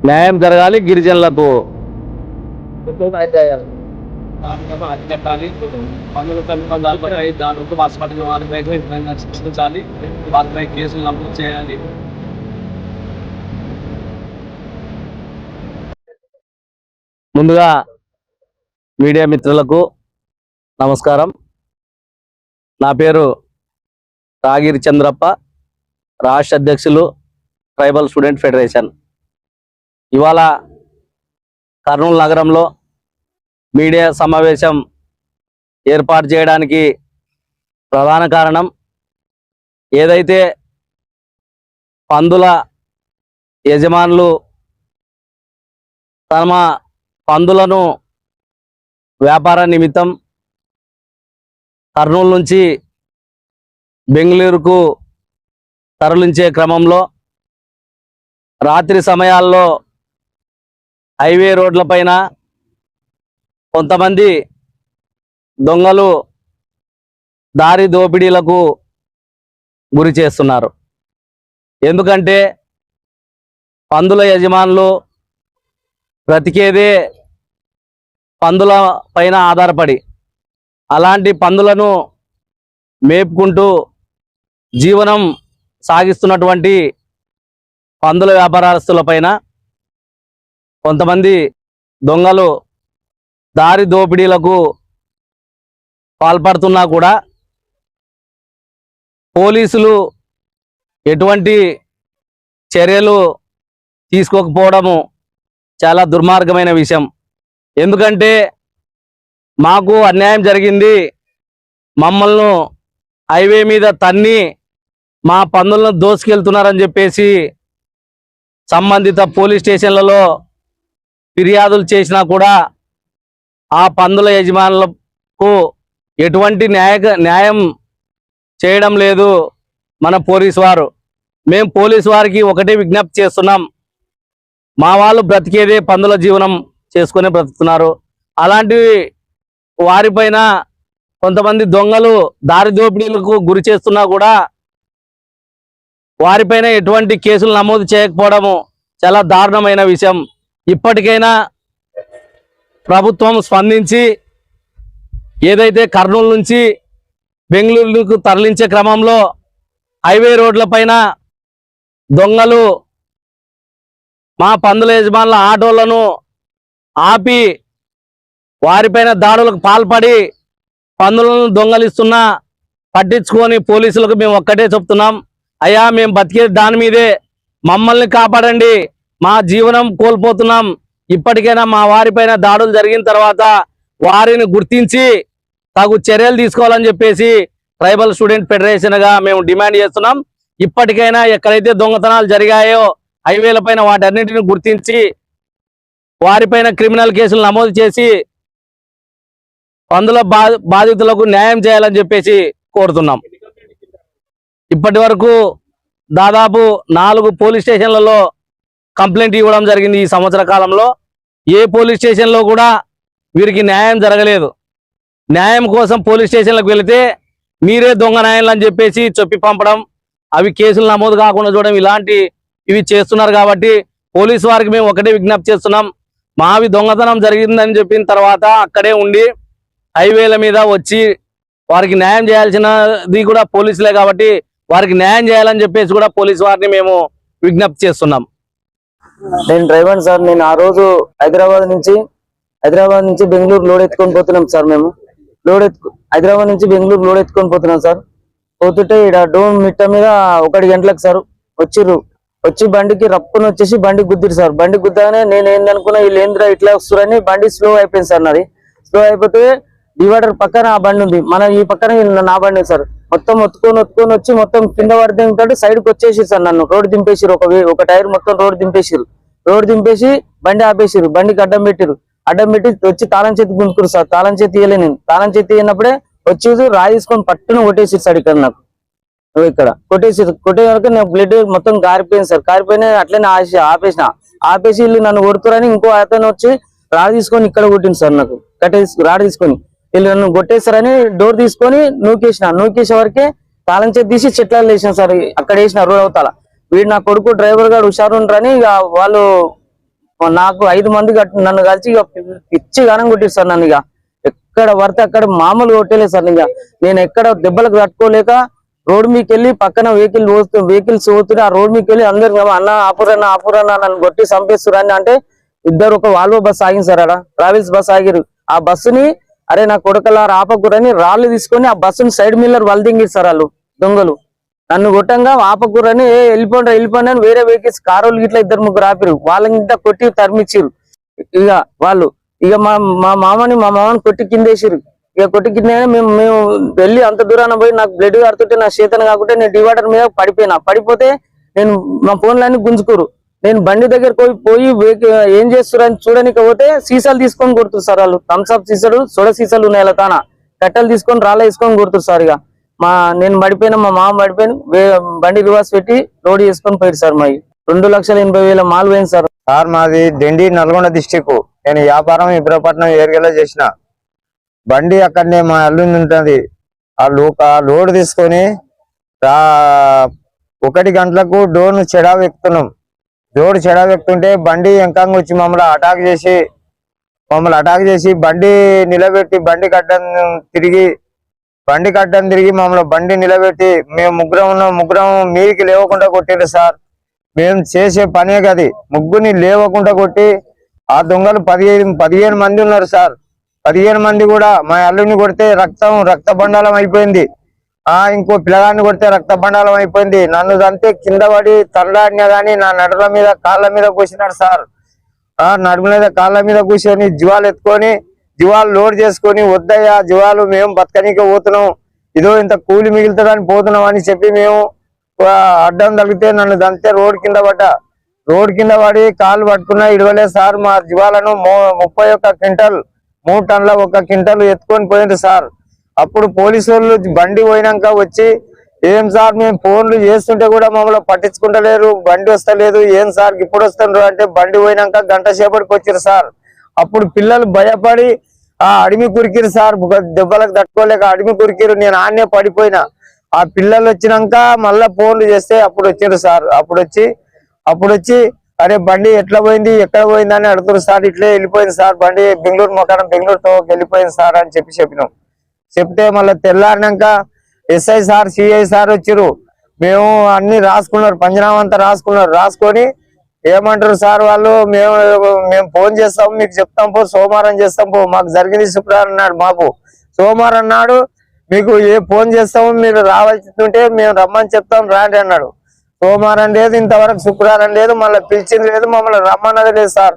న్యాయం జరగాలి గిరిజనులకు. పన్నుల పెంపకాలపై దాని హాస్పిటల్ వారిపై శిక్షించాలి, వారిపై కేసులు నమోదు చేయాలి. ముందుగా మీడియా మిత్రులకు నమస్కారం. నా పేరు రాగిరి చంద్రప్ప, రాష్ట్ర అధ్యక్షులు ట్రైబల్ స్టూడెంట్ ఫెడరేషన్. ఇవాళ కర్నూలు నగరంలో మీడియా సమావేశం ఏర్పాటు చేయడానికి ప్రధాన కారణం, ఏదైతే పందుల యజమానులు తమ పందులను వ్యాపార నిమిత్తం కర్నూలు నుంచి బెంగళూరుకు తరలించే క్రమంలో రాత్రి సమయాల్లో హైవే రోడ్లపైన కొంతమంది దొంగలు దారి దోపిడీలకు గురి చేస్తున్నారు. ఎందుకంటే పందుల యజమానులు బ్రతికేదే పందుల పైన ఆధారపడి, అలాంటి పందులను మేపుకుంటూ జీవనం సాగిస్తున్నటువంటి పందుల వ్యాపారస్తులపైన కొంతమంది దొంగలు దారి దోపిడీలకు పాల్పడుతున్నా కూడా పోలీసులు ఎటువంటి చర్యలు తీసుకోకపోవడము చాలా దుర్మార్గమైన విషయం. ఎందుకంటే మాకు అన్యాయం జరిగింది, మమ్మల్ని హైవే మీద తన్ని మా పందులను దోసుకెళ్తున్నారని చెప్పేసి సంబంధిత పోలీస్ స్టేషన్లలో ఫిర్యాదులు చేసినా కూడా ఆ పందుల యజమానులకు ఎటువంటి న్యాయం చేయడం లేదు మన పోలీసు వారు. మేము పోలీసు వారికి ఒకటే విజ్ఞప్తి చేస్తున్నాం, మా వాళ్ళు బ్రతికేదే పందుల జీవనం చేసుకుని బ్రతుకుతున్నారు. అలాంటి వారిపైన కొంతమంది దొంగలు దారి దోపిడీలకు గురి చేస్తున్నా కూడా వారిపైన ఎటువంటి కేసులు నమోదు చేయకపోవడము చాలా దారుణమైన విషయం. ఇప్పటికైనా ప్రభుత్వం స్పందించి ఏదైతే కర్నూలు నుంచి బెంగళూరుకు తరలించే క్రమంలో హైవే రోడ్లపైన దొంగలు మా పందుల యజమానుల ఆటోలను ఆపి వారిపైన దాడులకు పాల్పడి పందులను దొంగలిస్తున్నా పట్టించుకొని పోలీసులకు మేము ఒక్కటే చెప్తున్నాం, అయ్యా మేము బతికే దాని మీదే, మమ్మల్ని కాపాడండి, మా జీవనం కోల్పోతున్నాం. ఇప్పటికైనా మా వారిపైన దాడులు జరిగిన తర్వాత వారిని గుర్తించి తగు చర్యలు తీసుకోవాలని చెప్పేసి ట్రైబల్ స్టూడెంట్ ఫెడరేషన్గా మేము డిమాండ్ చేస్తున్నాం. ఇప్పటికైనా ఎక్కడైతే దొంగతనాలు జరిగాయో హైవేలపైన వాటన్నిటిని గుర్తించి వారిపైన క్రిమినల్ కేసులు నమోదు చేసి పందుల బాధితులకు న్యాయం చేయాలని చెప్పేసి కోరుతున్నాం. ఇప్పటి వరకు దాదాపు 4 పోలీస్ స్టేషన్లలో కంప్లైంట్ ఇవ్వడం జరిగింది. ఈ సంవత్సర కాలంలో ఏ పోలీస్ స్టేషన్లో కూడా వీరికి న్యాయం జరగలేదు. న్యాయం కోసం పోలీస్ స్టేషన్లకు వెళితే మీరే దొంగ న్యాయాలు అని చెప్పేసి చెప్పి పంపడం, అవి కేసులు నమోదు కాకుండా చూడడం, ఇవి చేస్తున్నారు. కాబట్టి పోలీసు వారికి మేము ఒకటే విజ్ఞప్తి చేస్తున్నాం, మావి దొంగతనం జరిగిందని చెప్పిన తర్వాత అక్కడే ఉండి హైవేల మీద వచ్చి వారికి న్యాయం చేయాల్సినది కూడా పోలీసులే, కాబట్టి వారికి న్యాయం చేయాలని చెప్పేసి కూడా పోలీసు వారిని మేము విజ్ఞప్తి చేస్తున్నాం. నేను డ్రైవర్ సార్. నేను ఆ రోజు హైదరాబాద్ నుంచి బెంగళూరు లోడ్ ఎత్తుకొని పోతున్నాం సార్. మేము హైదరాబాద్ నుంచి బెంగళూరు లోడ్ ఎత్తుకొని పోతున్నాం సార్. పోతుంటే ఇక్కడ డోన్ మిట్ట మీద 1 గంటలకు సార్ వచ్చి బండికి రప్పును వచ్చేసి బండి గుద్దిరు సార్. బండి గుద్దగానే నేను ఏందనుకున్నా, వీళ్ళు ఏంద్రా ఇట్లా వస్తారని బండి స్లో అయిపోయింది సార్. నాది స్లో అయిపోతే డివైడర్ పక్కన ఆ బండి ఉంది, ఈ పక్కన నా బండి సార్. మొత్తం ఒత్తుకొని వచ్చి మొత్తం కింద పడితే ఏంటంటే సైడ్కి వచ్చేసి సార్ నన్ను రోడ్డు దింపేసిరు. ఒక టైర్ మొత్తం రోడ్డు దింపేసి బండి ఆపేసిరు. బండికి అడ్డం పెట్టి వచ్చి తాళం చేతి గుంజుకురు సార్. తాళం చేతి ఇయ్యలే, నేను తాళం చేతి ఇయ్యినప్పుడే వచ్చి రాయి తీసుకొని పట్టును కొట్టేసిరు సార్. ఇక్కడ కొట్టే వరకు నేను బ్లడ్ మొత్తం కారిపోయింది సార్. కారిపోయినా అట్లనే ఆపేసి వీళ్ళు నన్ను కొడుతురని ఇంకో అతను వచ్చి రాడు తీసుకొని ఇక్కడ కొట్టింది సార్. నాకు రాడు తీసుకొని వీళ్ళు నన్ను కొట్టేస్తారని డోర్ తీసుకొని నూకేసే వరకే తాళం చేతి తీసి చెట్లలో వేసిన సార్. అక్కడ వేసిన రోడ్ అవతల. వీడు నా కొడుకు డ్రైవర్ గారు హుషారు ఉండరని వాళ్ళు నాకు 5 మంది నన్ను కలిసి ఇక పిచ్చి గానం కొట్టిరు సార్. నన్ను ఇక ఎక్కడ పడితే అక్కడ మామూలు కొట్టలేదు సార్. ఇక నేను ఎక్కడ దెబ్బలకు తట్టుకోలేక రోడ్డు మీదకి వెళ్ళి పక్కన వెహికల్స్ పోతుంటే ఆ రోడ్ మీదకి వెళ్ళి అందరు అన్న ఆపురన్న నన్ను కొట్టి చంపేస్తురని అంటే ఇద్దరు ఒక వాల్వో బస్ ఆగింది సార్. అక్కడ ట్రావెల్స్ బస్ ఆగిరు. ఆ బస్సుని అరే నా కొడుకలా ఆపకూరని రాళ్ళు తీసుకొని ఆ బస్సుని సైడ్ మిల్లర్ వలదింగిరు సార్ వాళ్ళు దొంగలు. నన్ను కొట్టంగా ఆపకూరని వెళ్ళిపోండి అని వేరే వెహికల్స్ కారోళ్ళు ఇట్లా 2-3 ఆపిరు. వాళ్ళని ఇంత కొట్టి తరిమిచ్చిరు. ఇక వాళ్ళు ఇక మా మామని కొట్టి కిందేసిరు. ఇక కొట్టి కింద మేము వెళ్ళి అంత దూరాన పోయి నాకు బ్లడ్ కడుతుంటే నా చేతన కాకుంటే నేను డివైడర్ మీద పడిపోతే నేను మా ఫోన్లన్నీ గుంజుకోరు. నేను బండి దగ్గర పోయి ఏం చేస్తారని చూడడానికి పోతే సీసాలు తీసుకొని కొడుతురు సార్ వాళ్ళు. థమ్స్అప్ సీసాలు సోడా సీసాలు ఉన్నాయి అలా తాన కట్టెలు తీసుకొని రాళ్ళ వేసుకొని కొడుతురు సార్. ఇక నేను పడిపోయినా మా మామ పడిపోయిన బండి రివర్స్ పెట్టి లోడ్ చేసుకొని పోయారు సార్. మాది 2,80,000 మాల్ పోయింది సార్. సార్ మాది దెండి నల్గొండ డిస్టిక్. నేను వ్యాపారం ఇబ్రపట్నం ఏరియాలో చేసిన బండి అక్కడనే మా అల్లుంది ఉంటుంది. ఆ లోడ్ తీసుకొని 1 గంటలకు డోర్ చెడావు ఎక్కుతున్నాం. డోర్ చెడావు ఎక్కుతుంటే బండి వెంకంగా వచ్చి మమ్మల్ని అటాక్ చేసి బండి నిలబెట్టి బండి కట్టం తిరిగి మమ్మల్ని బండి నిలబెట్టి మేము ముగ్గురం మీరికి లేవకుండా కొట్టిండ్రు సార్. మేము చేసే పనే కది ముగ్గురిని లేవకుండా కొట్టి ఆ దొంగలు 15 మంది ఉన్నారు సార్. 15 మంది కూడా మా అల్లుని కొడితే రక్త బండాలం అయిపోయింది. ఇంకో పిల్లగాన్ని కొడితే రక్త బండాలం అయిపోయింది. నన్ను దంతే కింద పడి తండాడినా గానీ నా నడుల మీద కాళ్ళ మీద కూర్చున్నాడు సార్. నడుము మీద కాళ్ళ మీద కూర్చొని జీవాలు ఎత్తుకొని జీవాలు లోడ్ చేసుకొని వద్దయ్యా జీవాలు మేము బతకనీకే పోతున్నాం, ఇదో ఇంత కూలి మిగులుతుందని పోతున్నాం అని చెప్పి మేము అడ్డం తగిలితే నన్ను దంతే రోడ్ కింద పడి కాళ్ళు పట్టుకున్నా ఇడవలేదు సార్. మా జీవాలను 31 క్వింటల్ 3 టన్నుల 1 క్వింటల్ ఎత్తుకొని పోయింది సార్. అప్పుడు పోలీసు వాళ్ళు బండి పోయినాక వచ్చి ఏం సార్ మేము ఫోన్లు చేస్తుంటే కూడా మమ్మల్ని పట్టించుకుంటలేరు, బండి వస్తలేదు, ఏం సార్ ఇప్పుడు వస్తున్నారు అంటే బండి పోయినాక గంట సేపటికి వచ్చారు సార్. అప్పుడు పిల్లలు భయపడి అడిమి కురికిరు సార్. దెబ్బలకు తట్టుకోలేక అడిమి కురికిరు. నేను ఆన్నే పడిపోయినా. ఆ పిల్లలు వచ్చినాక మళ్ళా ఫోన్లు చేస్తే అప్పుడు వచ్చారు సార్. అప్పుడు వచ్చి అరే బండి ఎట్లా పోయింది ఎక్కడ పోయింది అని అడుగుతారు సార్. ఇట్లే వెళ్ళిపోయింది సార్ బండి బెంగళూరుతో వెళ్ళిపోయింది సార్ అని చెప్పినాం. చెప్తే మళ్ళీ తెల్లారినాక ఎస్ఐ సార్ సిఐ సార్ వచ్చారు. మేము అన్ని రాసుకున్నారు, పంజనామా అంతా రాసుకొని ఏమంటారు సార్ వాళ్ళు మేము ఫోన్ చేస్తాం మీకు చెప్తాం పో, సోమవారం చేస్తాం పో, మాకు జరిగింది శుక్రవారం అన్నాడు. మాకు సోమవారం అన్నాడు మీకు ఫోన్ చేస్తాము మీరు రావాల్సి ఉంటే మేము రమ్మని చెప్తాం రాండి అన్నాడు. సోమవారం లేదు, ఇంతవరకు శుక్రవారం లేదు, మళ్ళీ పిలిచింది లేదు, మమ్మల్ని రమ్మన్నది లేదు సార్.